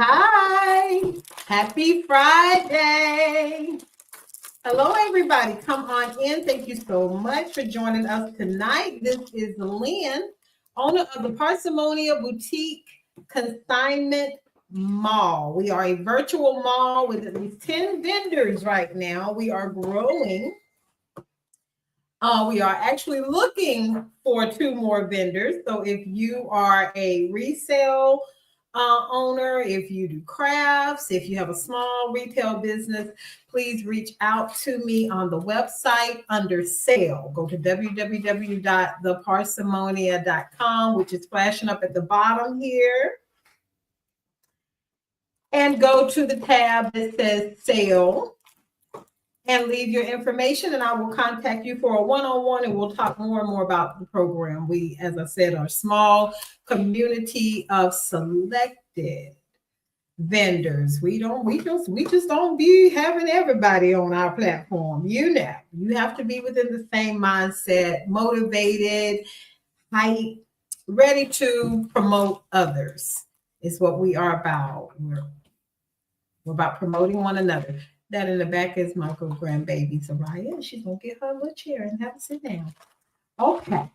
Hi, happy Friday. Hello, everybody. Come on in. Thank you so much for joining us tonight. This is Lynn, owner of the Parsimony Boutique Consignment Mall. We are a virtual mall with at least 10 vendors right now. We are growing. We are actually looking for 2 more vendors. So if you are a resale owner, if you do crafts, if you have a small retail business, please reach out to me on the website under sale. Go to www.theparsimonia.com, which is flashing up at the bottom here. And go to the tab that says sale and leave your information, and I will contact you for a one-on-one, and we'll talk more and more about the program. We, as I said, are a small community of selected vendors. We just don't be having everybody on our platform. You have to be within the same mindset, motivated, hype, ready to promote others. Is what we are about. We're about promoting one another. That in the back is my grandbaby, Soraya. She's going to get her little chair and have a sit down. Okay.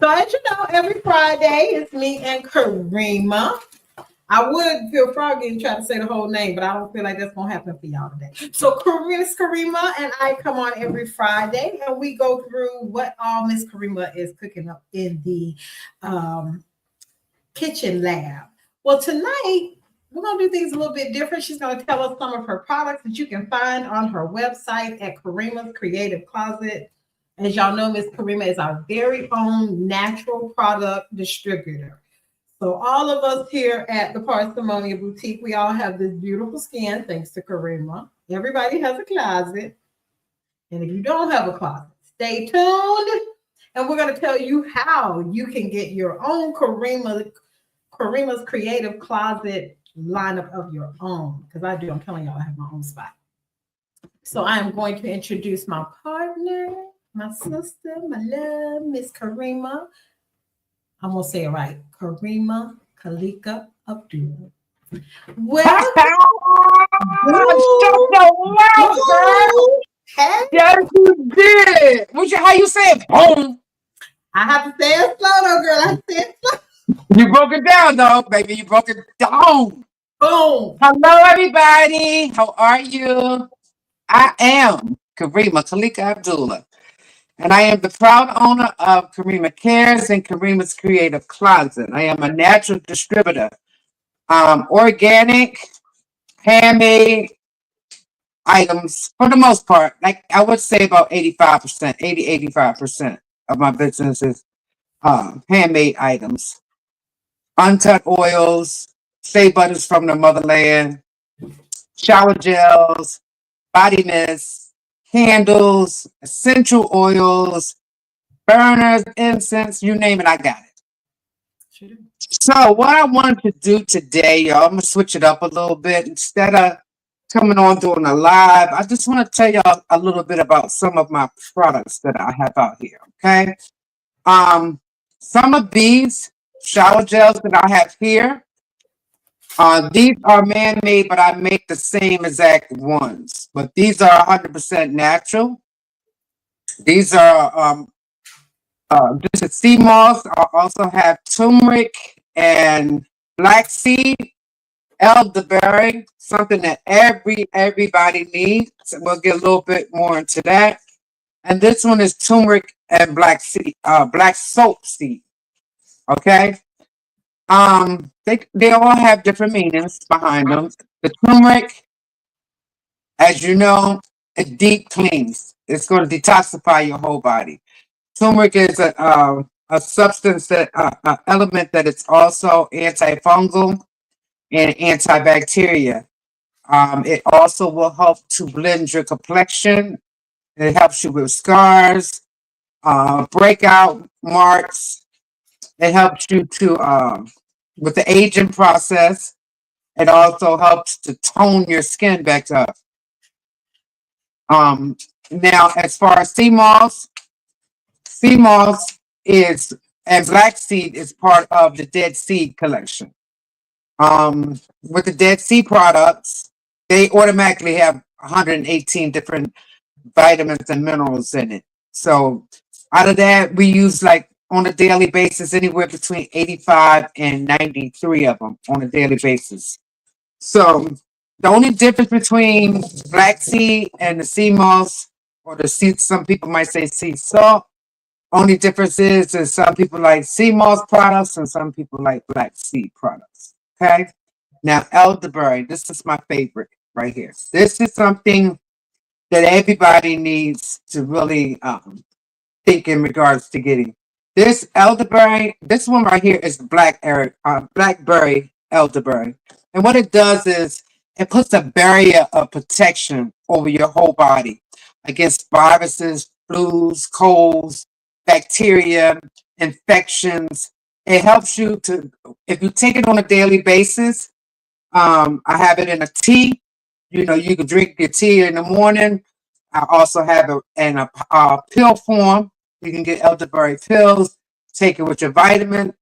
So as you know, every Friday it's me and Karimah. I would feel froggy and try to say the whole name, but I don't feel like that's going to happen for y'all today. So Karimah and I come on every Friday, and we go through what all Miss Karimah is cooking up in the kitchen lab. Well, tonight, we're going to do things a little bit different. She's going to tell us some of her products that you can find on her website at Karimah's Creative Closet. As y'all know, Miss Karimah is our very own natural product distributor. So all of us here at the Parsimony Boutique, we all have this beautiful skin thanks to Karimah. Everybody has a closet. And if you don't have a closet, stay tuned. And we're going to tell you how you can get your own Karimah's Creative Closet lineup of your own, because I do. I'm telling y'all, I have my own spot. So I am going to introduce my partner, my sister, my love, Miss Karimah. I'm gonna say it right, Karimah Kalika Abdul. Well, shut your mouth, girl. Hey. Yes, you did. How you say it? Boom. I have to say it slow, though, girl. I have to say it slow. You broke it down, though, baby. You broke it down. Boom. Hello, everybody. How are you? I am Karimah Kalika Abdullah, and I am the proud owner of Karimah Cares and Karimah's Creative Closet. I am a natural distributor, organic, handmade items for the most part. Like I would say about 85%, 85% of my business is handmade items. Untucked oils, shea butters from the motherland, shower gels, body mist, candles, essential oils, burners, incense, you name it, I got it. Sure. So what I wanted to do today, y'all, I'm going to switch it up a little bit. Instead of coming on doing a live, I just want to tell y'all a little bit about some of my products that I have out here, okay? Some of these shower gels that I have here, these are man-made, but I make the same exact ones. But these are 100% natural. These are this is sea moss. I also have turmeric and black seed, elderberry, something that everybody needs. So we'll get a little bit more into that. And this one is turmeric and black seed, black soap seed. Okay. They all have different meanings behind them. The turmeric, as you know, it deep cleans. It's going to detoxify your whole body. Turmeric is a substance that element that it's also antifungal and antibacterial. It also will help to blend your complexion. It helps you with scars, breakout marks. It helps you to with the aging process. It also helps to tone your skin back up. Now, as far as sea moss is and black seed is part of the Dead Seed collection. With the Dead Sea products, they automatically have 118 different vitamins and minerals in it. So out of that, we use like on a daily basis anywhere between 85 and 93 of them on a daily basis. So the only difference between black seed and the sea moss, or the sea, some people might say sea salt. Only difference is some people like sea moss products and some people like black seed products. Okay. Now elderberry, this is my favorite right here. This is something that everybody needs to really think in regards to getting. This elderberry, this one right here is blackberry elderberry. And what it does is it puts a barrier of protection over your whole body against viruses, flus, colds, bacteria, infections. It helps you to, if you take it on a daily basis, I have it in a tea. You know, you can drink your tea in the morning. I also have it in a pill form. You can get elderberry pills. Take it with your vitamins.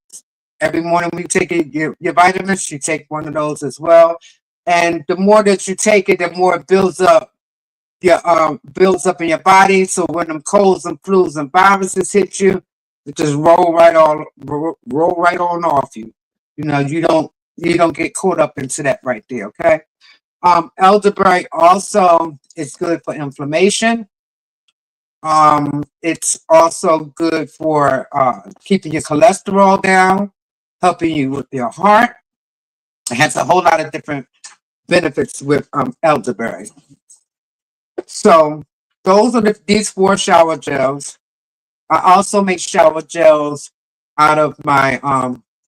Every morning we take it, your vitamins, you take one of those as well. And the more that you take it, the more it builds up in your body. So when them colds and flus and viruses hit you, it just roll right on off you. You know, you don't get caught up into that right there, okay? Elderberry also is good for inflammation. It's also good for keeping your cholesterol down, helping you with your heart. It has a whole lot of different benefits with elderberry. So those are these four shower gels. I also make shower gels out of my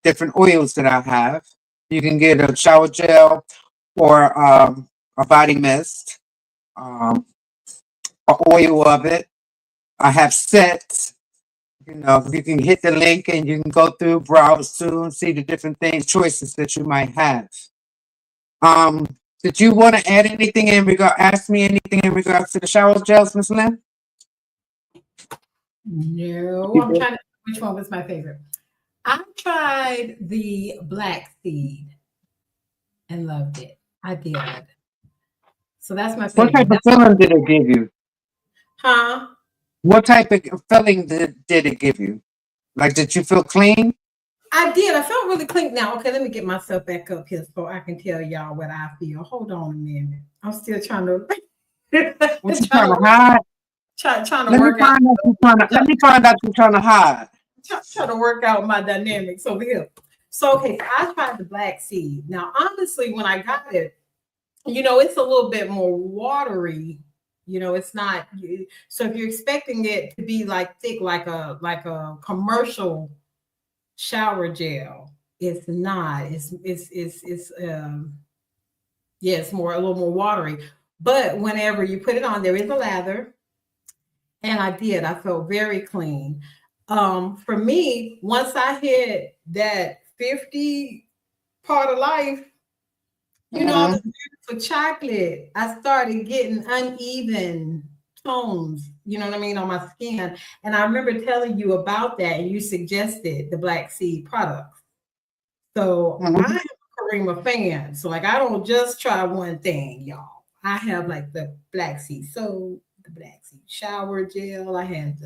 different oils that I have. You can get a shower gel or a body mist, um, an oil of it. I have sets. You know, you can hit the link and you can go through, browse through, and see the different things, choices that you might have. Um, did you want to add anything ask me anything in regards to the shower gels, Miss Lynn? No, You I'm did. trying to, which one was my favorite? I tried the black seed and loved it. I did. So that's my What type favorite. of That's feeling did it give you? huh? What type of feeling did it give you? Like, did you feel clean? I did. I felt really clean. Now, okay, let me get myself back up here so I can tell y'all what I feel. Hold on a minute. I'm still trying to What you trying trying to to hide? trying to Let me work out find out you trying to. Let me find out you're trying to hide. trying to work out my dynamics over here. So okay, so I tried the black seed. Now, honestly, when I got it, it's a little bit more watery. It's not. So if you're expecting it to be like thick, like a commercial shower gel, it's not. It's yeah, it's a little more watery. But whenever you put it on, there is a lather, and I did. I felt very clean. For me, once I hit that 50 part of life, all Mm-hmm. this beautiful chocolate, I started getting uneven tones, you know what I mean, on my skin. And I remember telling you about that, and you suggested the black seed products. So I Mm-hmm. am a Karimah fan. So like I don't just try one thing, y'all. I have like the black seed soap, the black seed shower gel. I had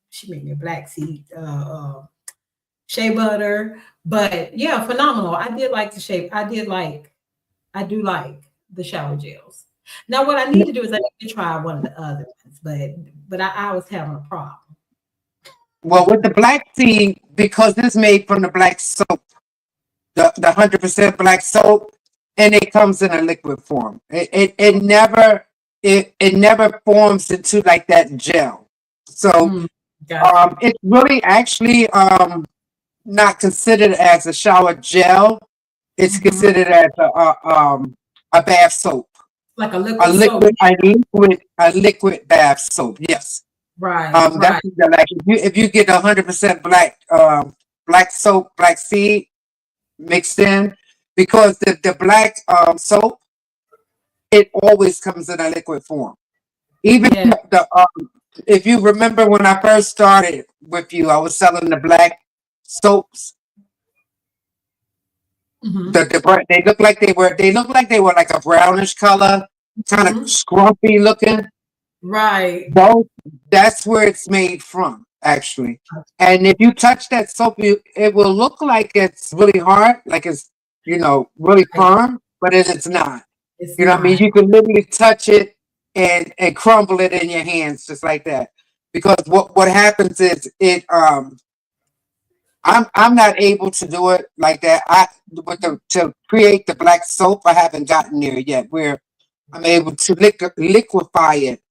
she made me a black seed shea butter. But yeah, phenomenal. I did like the shape. I do like the shower gels. Now what I need to do is I need to try one of the other ones, but I was having a problem. Well, with the black tea, because it's made from the black soap, the 100% black soap, and it comes in a liquid form. It never forms into like that gel. So Mm, got you. it's really actually not considered as a shower gel. It's Mhm. considered as a bath soap, Like a a liquid soap. liquid, a liquid, a liquid bath soap. Yes. Right, That's right. like if you get 100% black soap, black seed mixed in, because the black soap, it always comes in a liquid form. Even Yeah. if you remember when I first started with you, I was selling the black soaps. Mm-hmm. They look like they were like a brownish color, kind of Mm-hmm. scrumpy looking. Right. Those, that's where it's made from, actually. And if you touch that soap, it will look like it's really hard, like it's, really Right. firm, but it's not. It's You know what I mean? not. You can literally touch it and crumble it in your hands just like that. Because what happens is I'm not able to do it like that. To create the black soap, I haven't gotten there yet where I'm able to liquefy it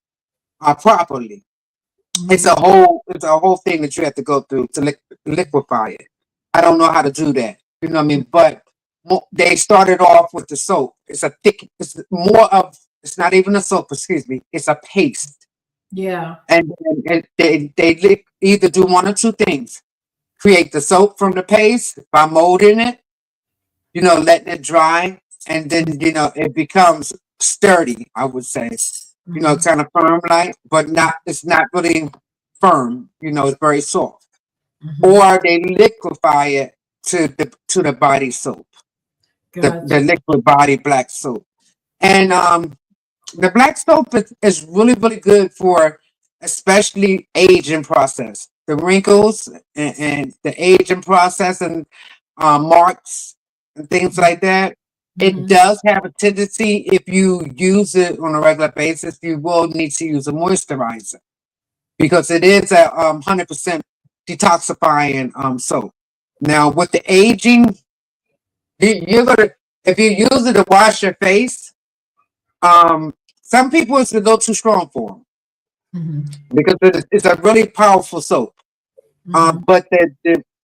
properly. Mm-hmm. It's a whole thing that you have to go through to liquefy it. I don't know how to do that. You know what I mean? But they started off with the soap. It's not even a soap, excuse me. It's a paste. Yeah. And they either do one or two things. Create the soap from the paste by molding it, letting it dry, and then, it becomes sturdy, I would say. Mm-hmm. Kind of firm like, but it's not really firm, it's very soft. Mm-hmm. Or they liquefy it to the body soap, the Gotcha. liquid body black soap. And the black soap is really, really good for especially aging process. The wrinkles and the aging process and marks and things like that. It Mm-hmm. does have a tendency, if you use it on a regular basis, you will need to use a moisturizer because it is a 100% detoxifying soap. Now, with the aging, you're gonna if you use it to wash your face, um, some people it's a little too strong for them Mm-hmm. because it's a really powerful soap. Mm-hmm. But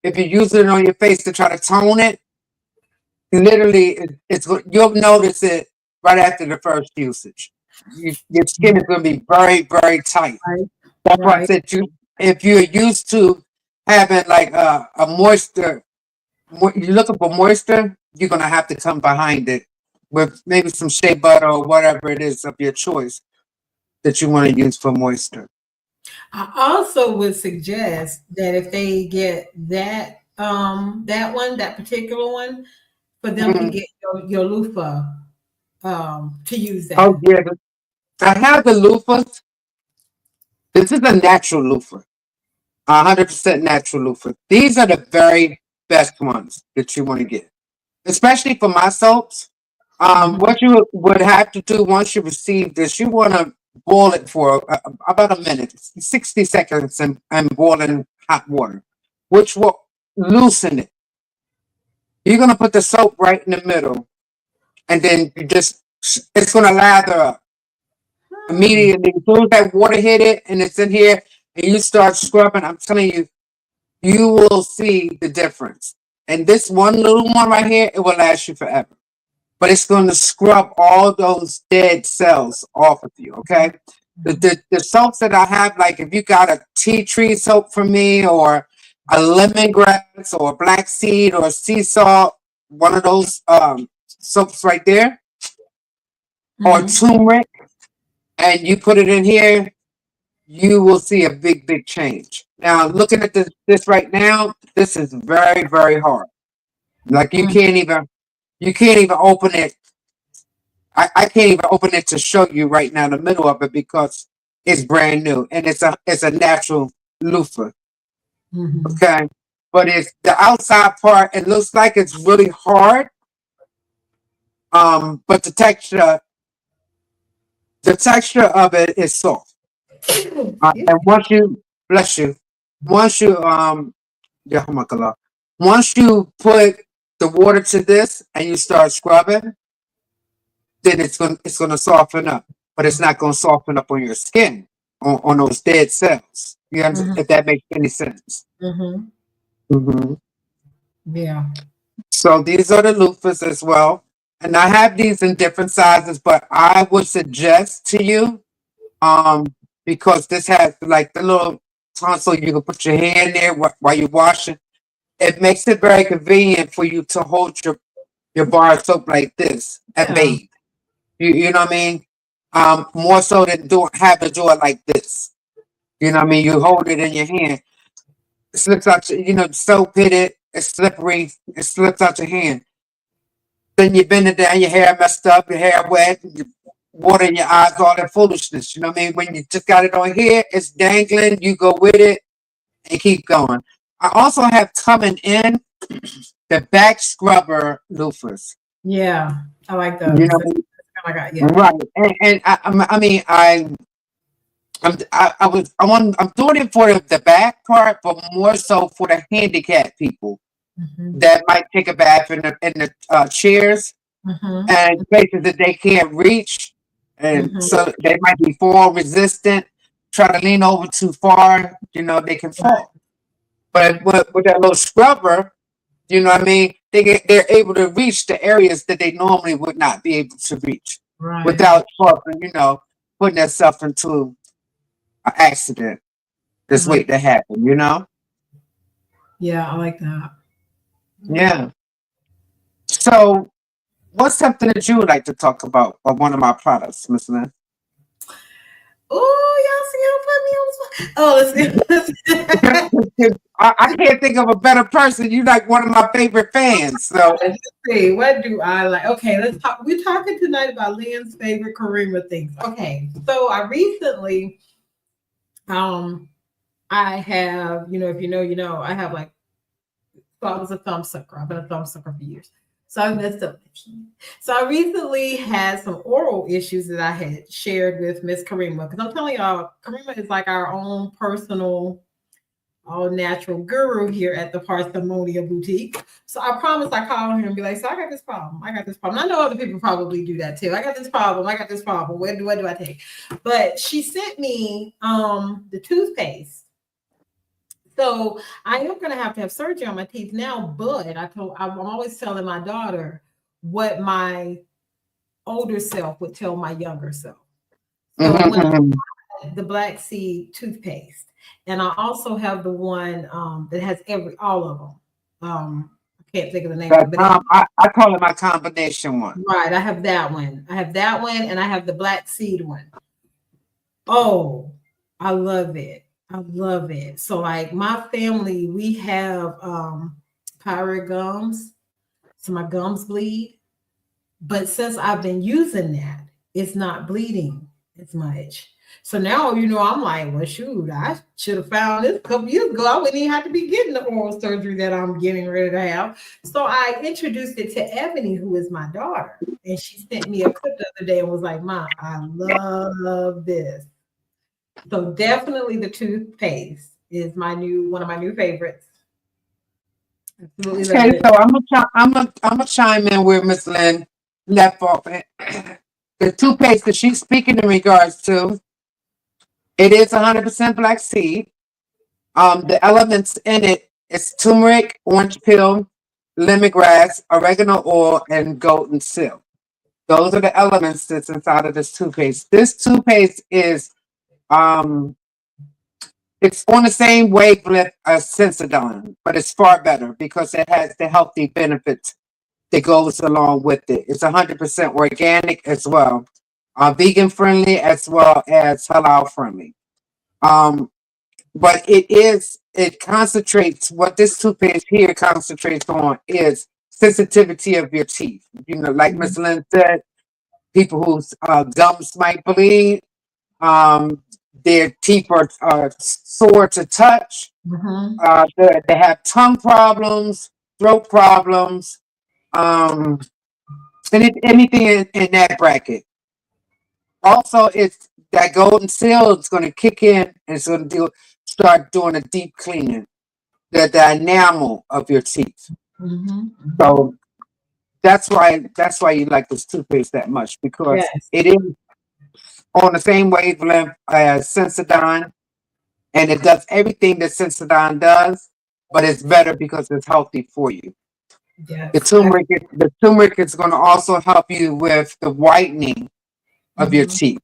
if you use it on your face to try to tone it, literally, you'll notice it right after the first usage. Your skin is going to be very, very tight. Right. That's why I Right. said if you're used to having like a moisture, you're looking for moisture, you're going to have to come behind it with maybe some shea butter or whatever it is of your choice that you want to use for moisture. I also would suggest that if they get that one, that particular one, for them to Mhm. get your loofah to use Oh, that. yeah. I have the loofahs. This is a natural loofah, 100% natural loofah. These are the very best ones that you want to get, especially for my soaps. Mm-hmm. What you would have to do once you receive this, you want to boil it for about a minute, 60 seconds, and boil in hot water, which will loosen it. You're going to put the soap right in the middle, and then it's going to lather up Hmm. immediately. As soon as that water hit it and it's in here, and you start scrubbing, I'm telling you, you will see the difference. And this one little one right here, it will last you forever. But it's going to scrub all those dead cells off of you, okay? The soaps that I have, like if you got a tea tree soap from me or a lemongrass or a black seed or sea salt, one of those soaps right there, or Mm-hmm. turmeric, and you put it in here, you will see a big, big change. Now, looking at this right now, this is very, very hard. Like you can't even open it. I can't even open it to show you right now in the middle of it because it's brand new and it's a natural loofah. Mm-hmm. Okay, but it's the outside part. It looks like it's really hard. But the texture of it is soft. Excuse And once you bless you, once you yeah, oh my God. Once you put the water to this and you start scrubbing, then it's gonna soften up. But it's not gonna soften up on your skin on those dead cells. You understand Mm-hmm. if that makes any sense. Mm-hmm. Hmm. Yeah. So these are the loofahs as well. And I have these in different sizes, but I would suggest to you, um, because this has like the little tonsil you can put your hand there while you're washing. It makes it very convenient for you to hold your bar of soap like this and Yeah. bathe. You know what I mean? More so than have to do it like this. You know what I mean? You hold it in your hand. It slips out. The soap hit it. It's slippery. It slips out your hand. then you bend it down, your hair messed up, your hair wet, you water in your eyes, all that foolishness. You know what I mean? When you just got it on here, it's dangling, you go with it and keep going. I also have coming in the back scrubber loofahs. Yeah, I like You those. know, That's kind of got, yeah. right? And I mean, I'm doing it for the back part, but more so for the handicapped people Mm-hmm. that might take a bath in the chairs Mm-hmm. and places that they can't reach, and Mm-hmm. so they might be fall resistant. Try to lean over too far, they can fall. But with that little scrubber, you know what I mean, they're able to reach the areas that they normally would not be able to reach Right. without putting themselves into an accident that's Right. waiting to happen. Yeah, I like that. Yeah. So, what's something that you would like to talk about on one of my products, Miss Lynn? Oh, y'all see how put me on the spot? Oh, let's see. I can't think of a better person. You like one of my favorite fans. So, Let's see. What do I like? Okay, let's talk. We're talking tonight about Lynn's favorite Karimah things. Okay, so I recently, I have, if you know, I have like, so I was a thumb sucker. I've been a thumb sucker for years. So I messed up. So I recently had some oral issues that I had shared with Miss Karimah. Because I'm telling y'all, Karimah is like our own personal, all natural guru here at the Parthenonia Boutique. So I promise I call her and be like, so I got this problem. I got this problem. I know other people probably do that too. I got this problem. I got this problem. What do I take? But she sent me the toothpaste. So I am going to have surgery on my teeth now, but I'm always telling my daughter what my older self would tell my younger self. So when I mhm. had the black seed toothpaste, and I also have the one that has all of them. I can't think of the name of it, but I call it my combination one. right, I have that one. I have that one, and I have the black seed one. Oh, I love it. I love it. So like my family, we have pirate gums. So my gums bleed. But since I've been using that, it's not bleeding as much. So now, I'm like, well, shoot, I should have found this a couple years ago. I wouldn't even have to be getting the oral surgery that I'm getting ready to have. So I introduced it to Ebony, who is my daughter. And she sent me a clip the other day and was like, Ma, I love this. So definitely the toothpaste is one of my new favorites. Absolutely love Okay, it. so I'm gonna chime in where Miss Lynn left off. The toothpaste that she's speaking in regards to, it is 100% black seed. The elements in it is turmeric, orange peel, lemongrass, oregano oil, and golden seal. Those are the elements that's inside of this toothpaste. This toothpaste is um it's on the same wavelength as Sensodyne, but it's far better because it has the healthy benefits that goes along with it. It's 100% organic as well, vegan friendly as well as halal friendly. Um, but it concentrates, what this toothpaste here concentrates on is sensitivity of your teeth. Like Miss Lynn said, people whose gums might bleed, um, their teeth are sore to touch, Mm-hmm. they have tongue problems, throat problems, um, anything in that bracket. Also, it's that golden seal is going to kick in and it's going to start doing a deep cleaning, the enamel of your teeth. Mm-hmm. So that's why you like this toothpaste that much, because Yes. it is on the same wavelength as Sensodyne, and it does everything that Sensodyne does, but it's better because it's healthy for you. The Yes. turmeric is going to also help you with the whitening of your Mhm. teeth.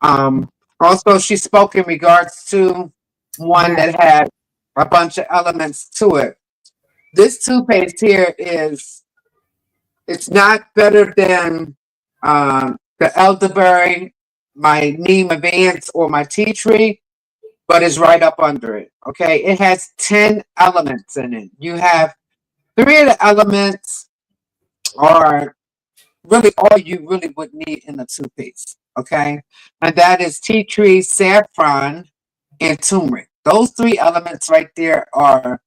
Um, Also, she spoke in regards to one Yes. that had a bunch of elements to it. This toothpaste here it's not better than the elderberry, my neem advance, or my tea tree, but it's right up under it. Okay, it has 10 elements in it. You have three of the elements are really all you really would need in a toothpaste. Okay. And that is tea tree, saffron, and turmeric. Those three elements right there are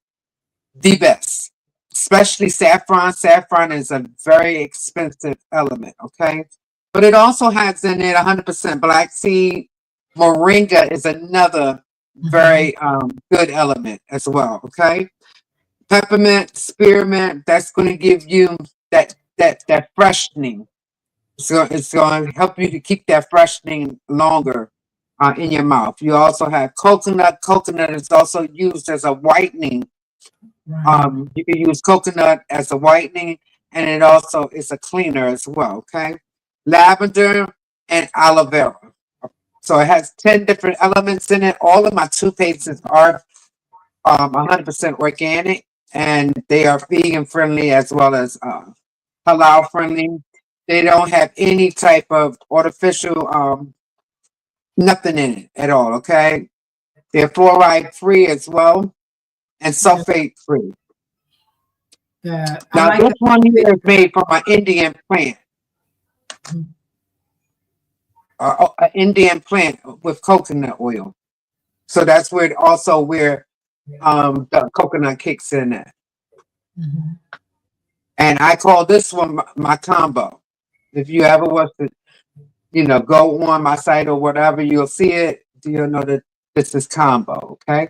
the best, especially saffron. Saffron is a very expensive element, okay? But it also has in it 100% black seed. Moringa is another very good element as well, okay? Peppermint, spearmint, that's going to give you that freshening. So it's going to help you to keep that freshening longer in your mouth. You also have coconut. Coconut is also used as a whitening. Right. You can use coconut as a whitening, and it also is a cleaner as well. Okay, lavender and aloe vera. So it has 10 different elements in it. All of my toothpastes are 100% organic, and they are vegan friendly as well as halal friendly. They don't have any type of artificial nothing in it at all. Okay, they're fluoride free as well and Yeah, sulfate free. that. I Now, like this one here is made from an Indian plant, that. an Indian plant with coconut oil. So that's where also where the coconut kicks in at. Mhm. And I call this one my combo. If you ever was to, go on my site or whatever, you'll see it. You'll know that this is combo. Okay.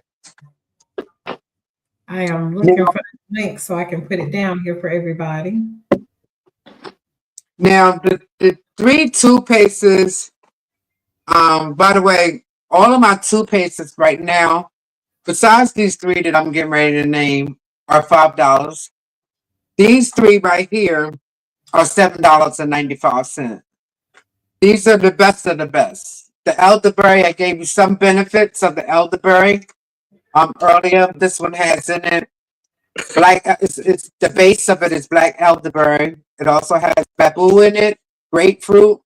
I am looking Now, for the link so I can put it down here for everybody. now the three toothpastes. By the way, all of my toothpastes right now, besides these three that I'm getting ready to name, are $5. These three right here are $7.95. These are the best of the best. The elderberry, I gave you some benefits of the elderberry earlier. This one has in it black. It's the base of it is black elderberry. It also has babu in it, grapefruit,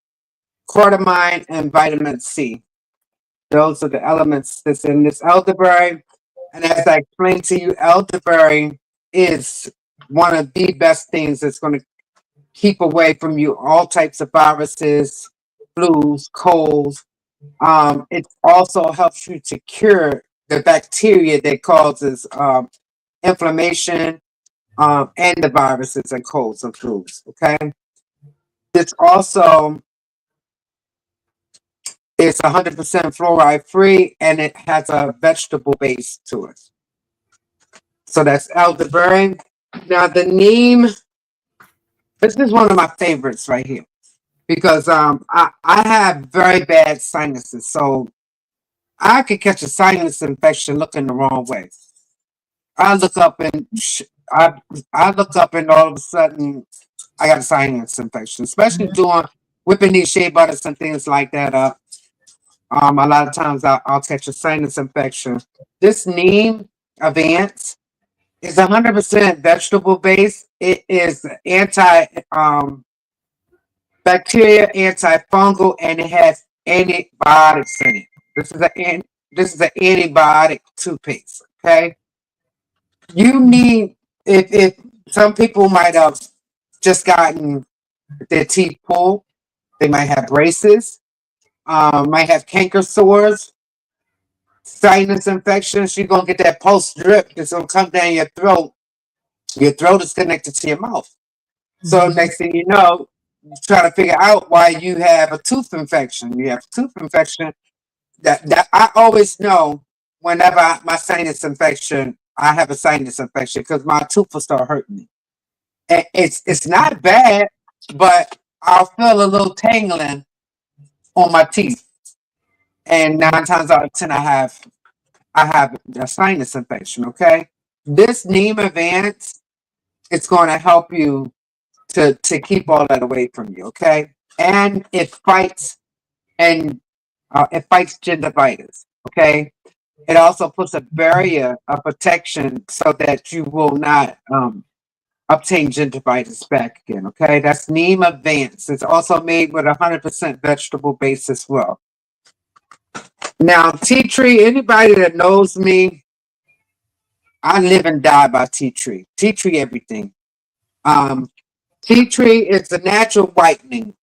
cordyceps, and vitamin C. Those are the elements that's in this elderberry. And as I explained to you, elderberry is one of the best things that's going to keep away from you all types of viruses, flus, colds. It also helps you to cure the bacteria that causes inflammation and the viruses and colds and flus. Okay. This also is 100% fluoride free and it has a vegetable base to it. So that's elderberry. Now the neem, this is one of my favorites right here because I have very bad sinuses. So I could catch a sinus infection looking the wrong way. I look up and I look up and all of a sudden I got a sinus infection, especially doing whipping these shea butters and things like that up. A lot of times I'll catch a sinus infection. This neem Advance is 100% vegetable based. It is anti bacteria, antifungal, and it has antibiotics in it. This is an antibiotic toothpaste. Okay, you need if some people might have just gotten their teeth pulled, they might have braces, might have canker sores, sinus infections. You're gonna get that post drip that's gonna come down your throat. Your throat is connected to your mouth. So Mhm. next thing you know, you try to figure out why you have a tooth infection. You have a tooth infection. That I always know whenever my sinus infection, I have a sinus infection because my tooth will start hurting me. And it's not bad, but I'll feel a little tangling on my teeth. And 9 times out of 10, I have a sinus infection. Okay, this Neem Advance, it's going to help you to keep all that away from you. Okay, and and it fights gingivitis. Okay, it also puts a barrier of protection so that you will not obtain gingivitis back again. Okay, that's Neem Advance. It's also made with 100% vegetable base as well. Now, tea tree. Anybody that knows me, I live and die by tea tree. Tea tree everything. Um, Tea tree is a natural whitening.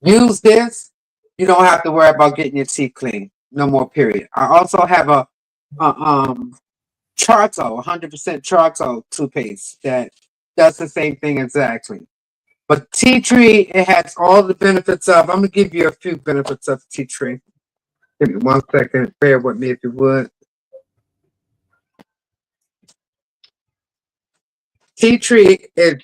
Use this. You don't have to worry about getting your teeth clean. No more, period. I also have a charcoal, 100% charcoal toothpaste that does the same thing exactly. But tea tree, it has all the benefits of, I'm going to give you a few benefits of tea tree. Give me 1 second. Bear with me if you would. Tea tree is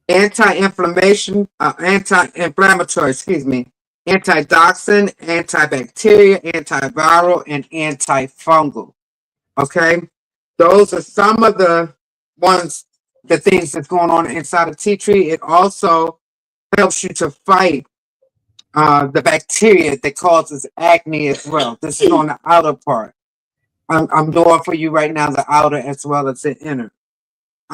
anti-inflammatory, excuse me, antioxidant, antibacterial, antiviral, and antifungal. Okay, those are some of the things that's going on inside of tea tree. It also helps you to fight the bacteria that causes acne as well. This is on the outer part. I'm doing for you right now the outer as well as the inner.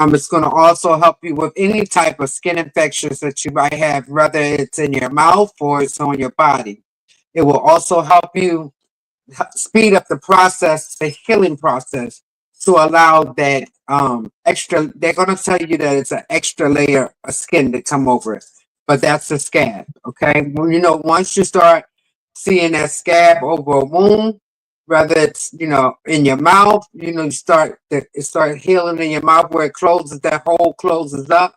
It's going to also help you with any type of skin infections that you might have, whether it's in your mouth or it's on your body. It will also help you speed up the process, the healing process, to allow that extra. They're going to tell you that it's an extra layer of skin to come over it, but that's the scab. Okay, well, once you start seeing that scab over a wound, whether it's in your mouth, it start healing in your mouth where it closes, that hole closes up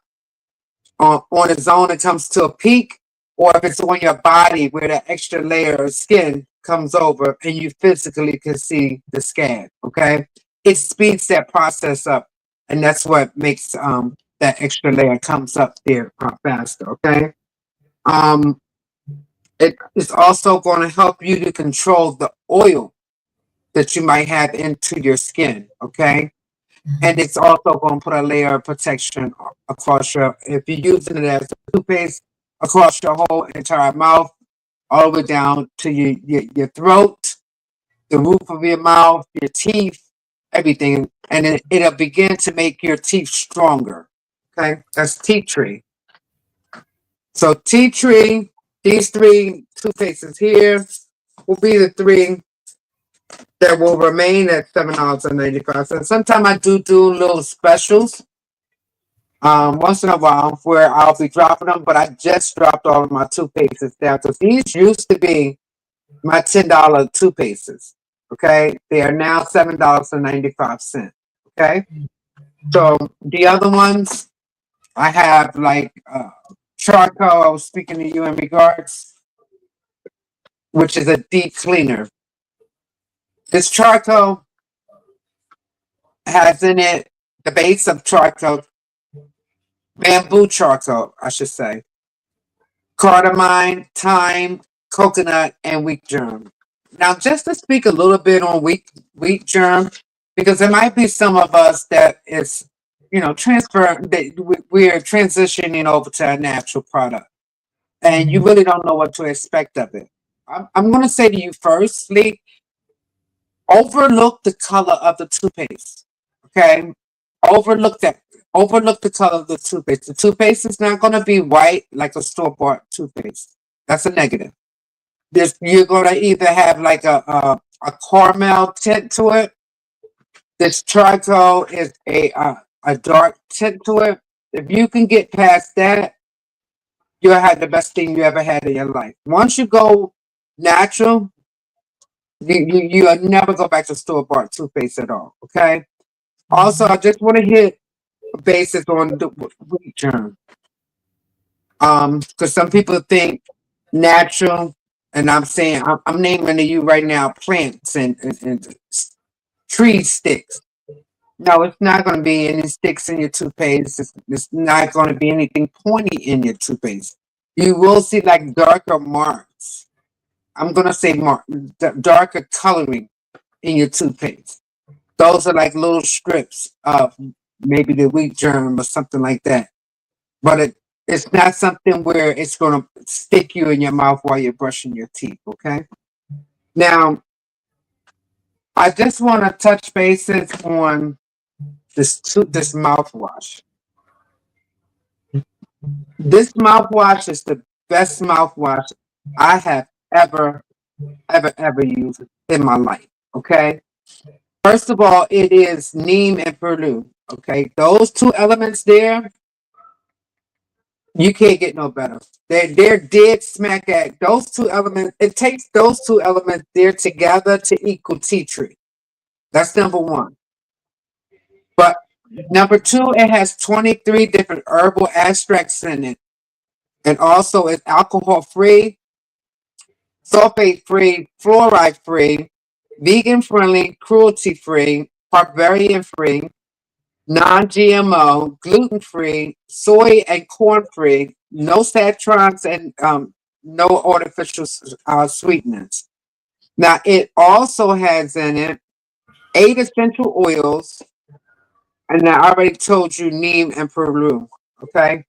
on its own, it comes to a peak, or if it's on your body where that extra layer of skin comes over and you physically can see the scab. Okay, it speeds that process up, and that's what makes that extra layer comes up there faster. Okay, it is also going to help you to control the oil that you might have into your skin. Okay, and it's also going to put a layer of protection across if you're using it as a toothpaste, across your whole entire mouth, all the way down to your throat, the roof of your mouth, your teeth, everything. And it'll begin to make your teeth stronger. Okay, that's tea tree. So tea tree, these three toothpastes here will be the three that will remain at $7.95. Sometimes I do little specials once in a while where I'll be dropping them, but I just dropped all of my toothpastes down. So these used to be my $10 toothpastes. Okay, they are now $7.95. Okay, so the other ones I have like charcoal. I was speaking to you in regards, which is a deep cleaner. This charcoal has in it the base of charcoal, bamboo charcoal, I should say, cardamom, thyme, coconut, and wheat germ. Now, just to speak a little bit on wheat germ, because there might be some of us that is, transfer that we're transitioning over to a natural product, and you really don't know what to expect of it. I'm going to say to you, firstly, overlook the color of the toothpaste. Okay, overlook that. Overlook the color of the toothpaste. The toothpaste is not going to be white like a store-bought toothpaste. That's a negative. You're going to either have like a caramel tint to it. This charcoal is a dark tint to it. If you can get past that, you'll have the best thing you ever had in your life. Once you go natural, you'll never go back to store-bought toothpaste at all. Okay. Also, I just want to hit basis on the wheat germ. Because some people think natural, and I'm saying I'm naming to you right now plants and tree sticks. No, it's not going to be any sticks in your toothpaste. It's not going to be anything pointy in your toothpaste. You will see like darker marks. I'm going to say darker coloring in your toothpaste. Those are like little strips of maybe the wheat germ or something like that. But it's not something where it's going to stick you in your mouth while you're brushing your teeth. Okay. Now, I just want to touch bases on this mouthwash. This mouthwash is the best mouthwash I have ever used in my life. Okay. First of all, it is neem and purlue. Okay, those two elements there, you can't get no better. They're dead smack at those two elements. It takes those two elements there together to equal tea tree. That's number one. But number two, it has 23 different herbal extracts in it. And also it's alcohol free, sulfate free, fluoride free, vegan friendly, cruelty free, barbarian free, non-GMO, gluten free, soy and corn free, no saturants and no artificial sweeteners. Now it also has in it 8 essential oils, and I already told you neem and Peru. Okay,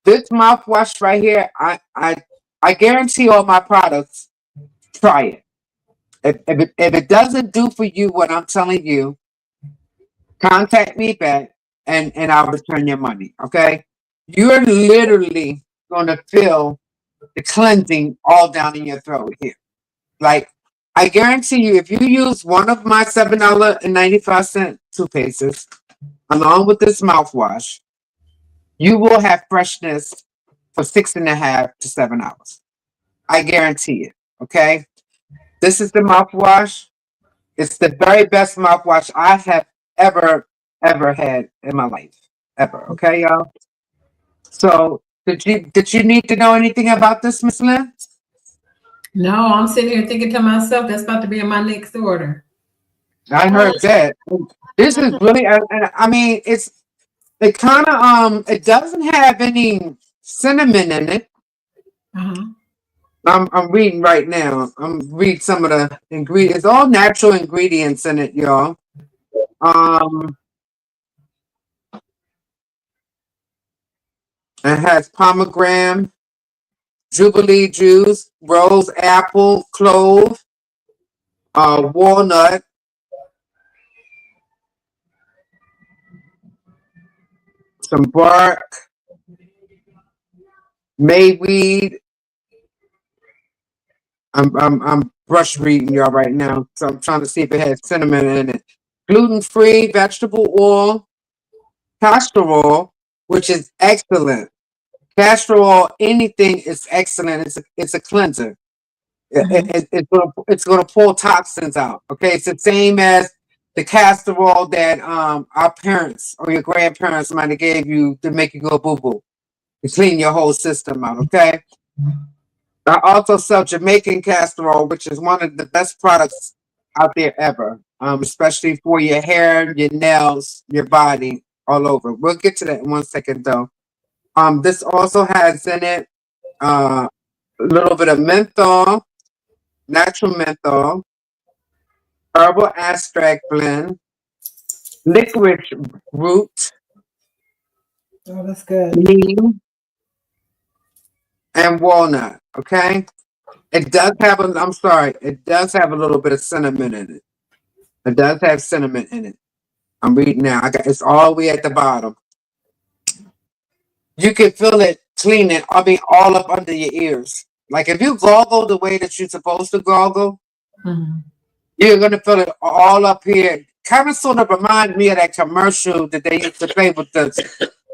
this mouthwash right here, I guarantee all my products. Try it. If it doesn't do for you what I'm telling you, contact me back and I'll return your money. Okay, you're literally gonna feel the cleansing all down in your throat here. Like I guarantee you, if you use one of my $7.95 toothpastes along with this mouthwash, you will have freshness for 6.5 to 7 hours. I guarantee it. Okay. This is the mouthwash. It's the very best mouthwash I have ever had in my life. Ever. Okay, y'all. So did you need to know anything about this, Miss Lynn? No, I'm sitting here thinking to myself, that's about to be in my next order. I heard that. This is really and I mean it kind of it doesn't have any cinnamon in it. Uh-huh. I'm reading right now. I'm reading some of the ingredients. It's all natural ingredients in it, y'all. Um, it has pomegranate, jubilee juice, rose apple, clove, walnut, some bark, mayweed. I'm brush reading y'all right now, so I'm trying to see if it has cinnamon in it. Gluten free, vegetable oil, castor oil, which is excellent. Castor oil, anything is excellent. It's a cleanser. It's gonna pull toxins out. Okay, it's the same as the castor oil that our parents or your grandparents might have gave you to make you go boo boo to clean your whole system out. Okay. I also sell Jamaican castor oil, which is one of the best products out there ever, especially for your hair, your nails, your body, all over. We'll get to that in 1 second, though. This also has in it a little bit of menthol, natural menthol, herbal extract blend, licorice root, Oh, that's good. neem, and walnut. Okay, it does have a. I'm sorry, it does have a little bit of cinnamon in it. It does have cinnamon in it. I'm reading now. I got it's all the way at the bottom. You can feel it cleaning. I mean, all up under your ears. Like if you gargle the way that you're supposed to gargle, Mhm. you're gonna feel it all up here. Kind of sort of remind me of that commercial that they used to play with the